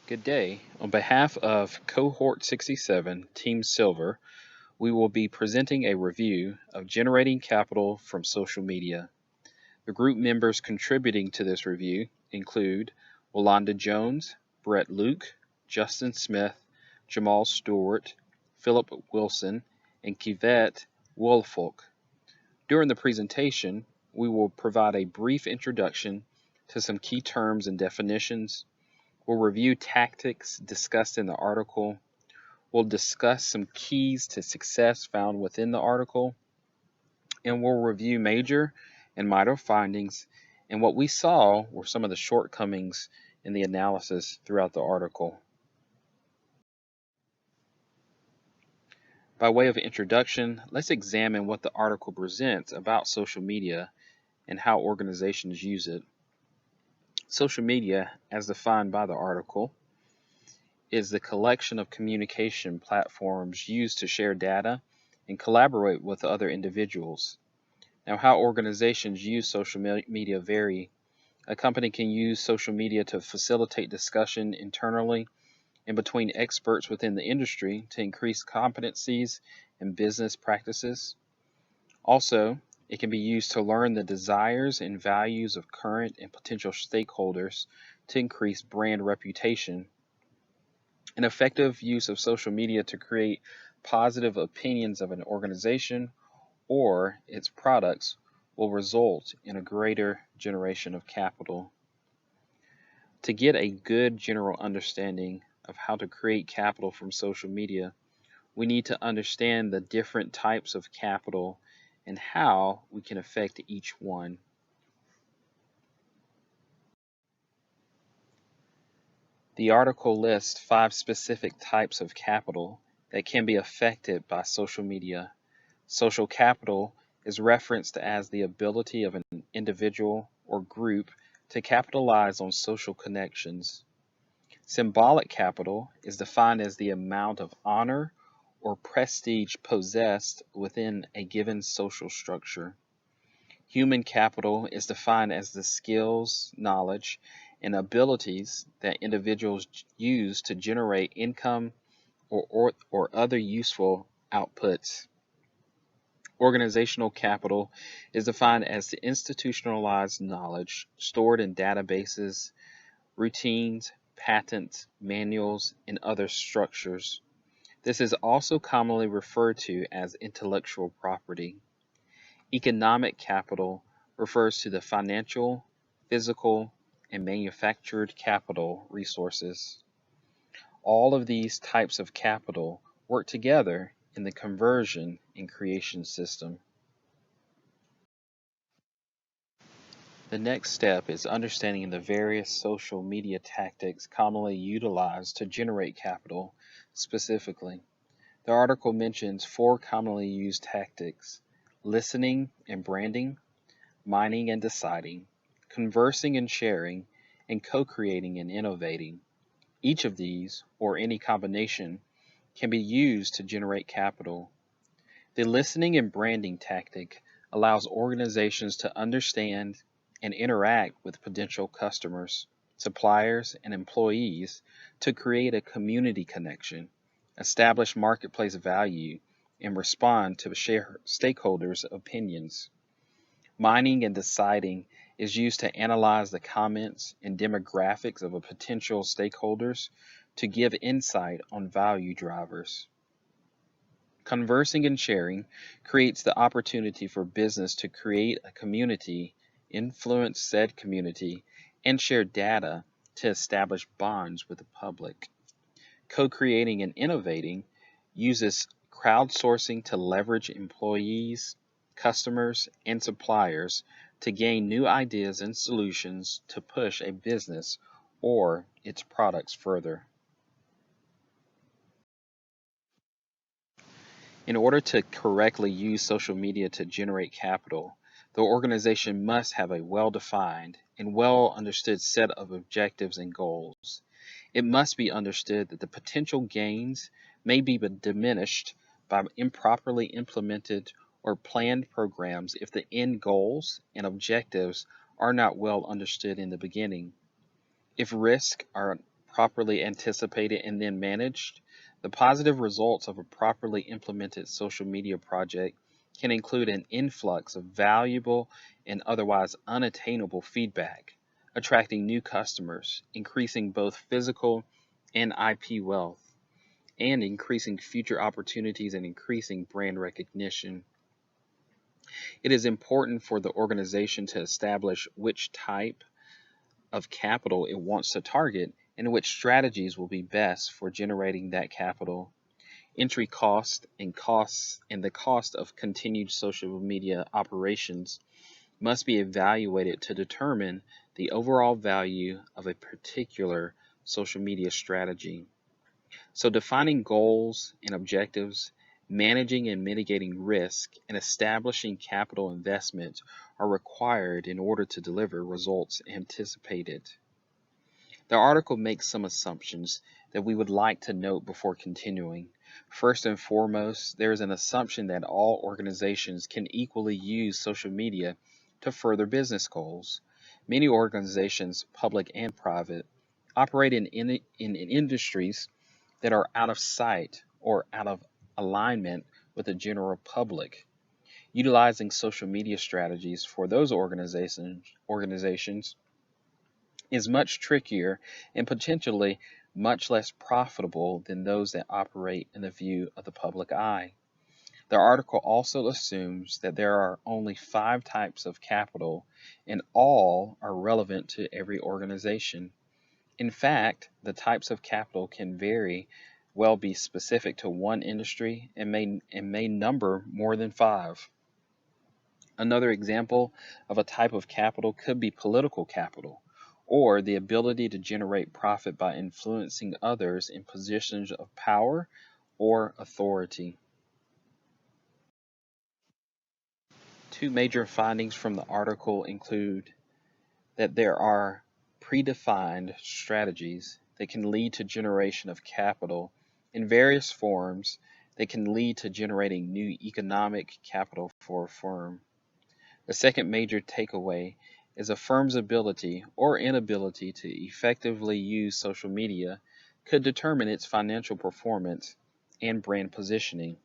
Good day. On behalf of Cohort 67, Team Silver, we will be presenting a review of generating capital from social media. The group members contributing to this review include Walanda Jones, Brett Luke, Justin Smith, Jamal Stewart, Philip Wilson, and Kivette Woolfolk. During the presentation, we will provide a brief introduction to some key terms and definitions. We'll review tactics discussed in the article. We'll discuss some keys to success found within the article. And we'll review major and minor findings. And what we saw were some of the shortcomings in the analysis throughout the article. By way of introduction, let's examine what the article presents about social media and how organizations use it. Social media, as defined by the article, is the collection of communication platforms used to share data and collaborate with other individuals. Now, how organizations use social media vary. A company can use social media to facilitate discussion internally and between experts within the industry to increase competencies and business practices. Also, it can be used to learn the desires and values of current and potential stakeholders to increase brand reputation. An effective use of social media to create positive opinions of an organization or its products will result in a greater generation of capital. To get a good general understanding of how to create capital from social media, we need to understand the different types of capital and how we can affect each one. The article lists 5 specific types of capital that can be affected by social media. Social capital is referenced as the ability of an individual or group to capitalize on social connections. Symbolic capital is defined as the amount of honor or prestige possessed within a given social structure. Human capital is defined as the skills, knowledge, and abilities that individuals use to generate income or other useful outputs. Organizational capital is defined as the institutionalized knowledge stored in databases, routines, patents, manuals, and other structures. This is also commonly referred to as intellectual property. Economic capital refers to the financial, physical, and manufactured capital resources. All of these types of capital work together in the conversion and creation system. The next step is understanding the various social media tactics commonly utilized to generate capital. Specifically, the article mentions 4 commonly used tactics: listening and branding, mining and deciding, conversing and sharing, and co-creating and innovating. Each of these, or any combination, can be used to generate capital. The listening and branding tactic allows organizations to understand and interact with potential customers, suppliers, and employees to create a community connection, establish marketplace value, and respond to stakeholders' opinions. Mining and deciding is used to analyze the comments and demographics of a potential stakeholders to give insight on value drivers. Conversing and sharing creates the opportunity for business to create a community, influence said community, and share data to establish bonds with the public. Co-creating and innovating uses crowdsourcing to leverage employees, customers, and suppliers to gain new ideas and solutions to push a business or its products further. In order to correctly use social media to generate capital, the organization must have a well-defined and well-understood set of objectives and goals. It must be understood that the potential gains may be diminished by improperly implemented or planned programs if the end goals and objectives are not well understood in the beginning. If risks are properly anticipated and then managed, the positive results of a properly implemented social media project can include an influx of valuable and otherwise unattainable feedback, attracting new customers, increasing both physical and IP wealth, and increasing future opportunities and increasing brand recognition. It is important for the organization to establish which type of capital it wants to target and which strategies will be best for generating that capital. Entry costs and the cost of continued social media operations must be evaluated to determine the overall value of a particular social media strategy. So defining goals and objectives, managing and mitigating risk, and establishing capital investment are required in order to deliver results anticipated. The article makes some assumptions that we would like to note before continuing. First and foremost, there is an assumption that all organizations can equally use social media to further business goals. Many organizations, public and private, operate in industries that are out of sight or out of alignment with the general public. Utilizing social media strategies for those organizations is much trickier and potentially much less profitable than those that operate in the view of the public eye. The article also assumes that there are only 5 types of capital and all are relevant to every organization. In fact, the types of capital can very well be specific to one industry and may number more than 5. Another example of a type of capital could be political capital, or the ability to generate profit by influencing others in positions of power or authority. 2 major findings from the article include that there are predefined strategies that can lead to generation of capital in various forms that can lead to generating new economic capital for a firm. The second major takeaway is a firm's ability or inability to effectively use social media could determine its financial performance and brand positioning.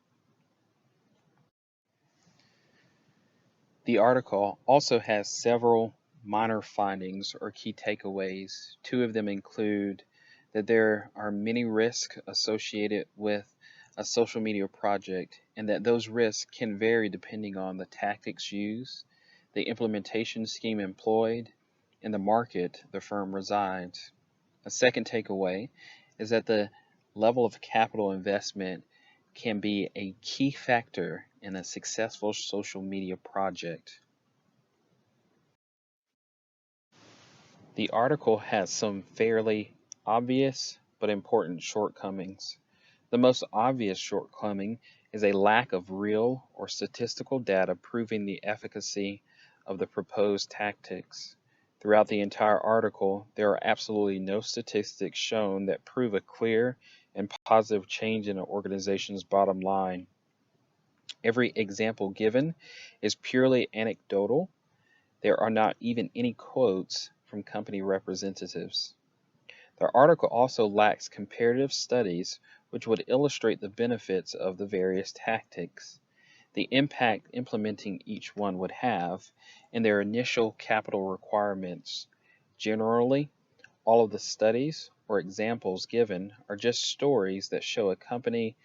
The article also has several minor findings or key takeaways. 2 of them include that there are many risks associated with a social media project and that those risks can vary depending on the tactics used, the implementation scheme employed, and the market the firm resides. A second takeaway is that the level of capital investment can be a key factor in a successful social media project. The article has some fairly obvious but important shortcomings. The most obvious shortcoming is a lack of real or statistical data proving the efficacy of the proposed tactics. Throughout the entire article, there are absolutely no statistics shown that prove a clear and positive change in an organization's bottom line. Every example given is purely anecdotal. There are not even any quotes from company representatives. The article also lacks comparative studies which would illustrate the benefits of the various tactics, the impact implementing each one would have, and their initial capital requirements. Generally, all of the studies or examples given are just stories that show a company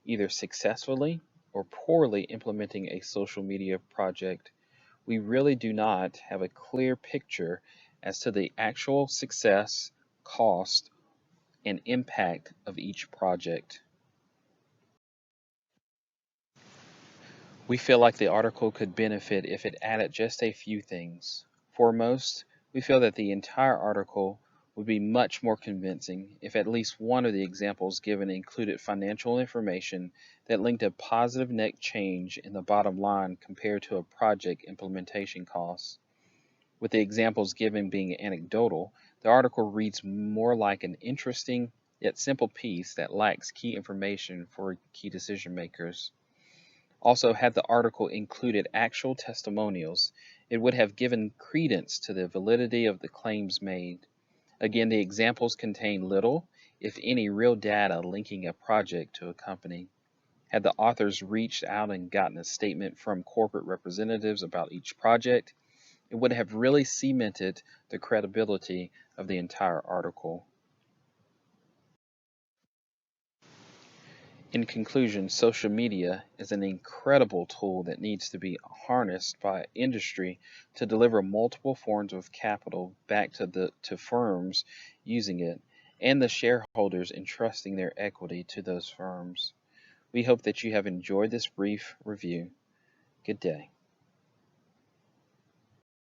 either successfully or poorly implementing a social media project. We really do not have a clear picture as to the actual success, cost, and impact of each project. We feel like the article could benefit if it added just a few things. Foremost, we feel that the entire article would be much more convincing if at least one of the examples given included financial information that linked a positive net change in the bottom line compared to a project implementation cost. With the examples given being anecdotal, the article reads more like an interesting yet simple piece that lacks key information for key decision makers. Also, had the article included actual testimonials, it would have given credence to the validity of the claims made. Again, the examples contain little, if any, real data linking a project to a company. Had the authors reached out and gotten a statement from corporate representatives about each project, it would have really cemented the credibility of the entire article. In conclusion, social media is an incredible tool that needs to be harnessed by industry to deliver multiple forms of capital back to firms using it and the shareholders entrusting their equity to those firms. We hope that you have enjoyed this brief review. Good day.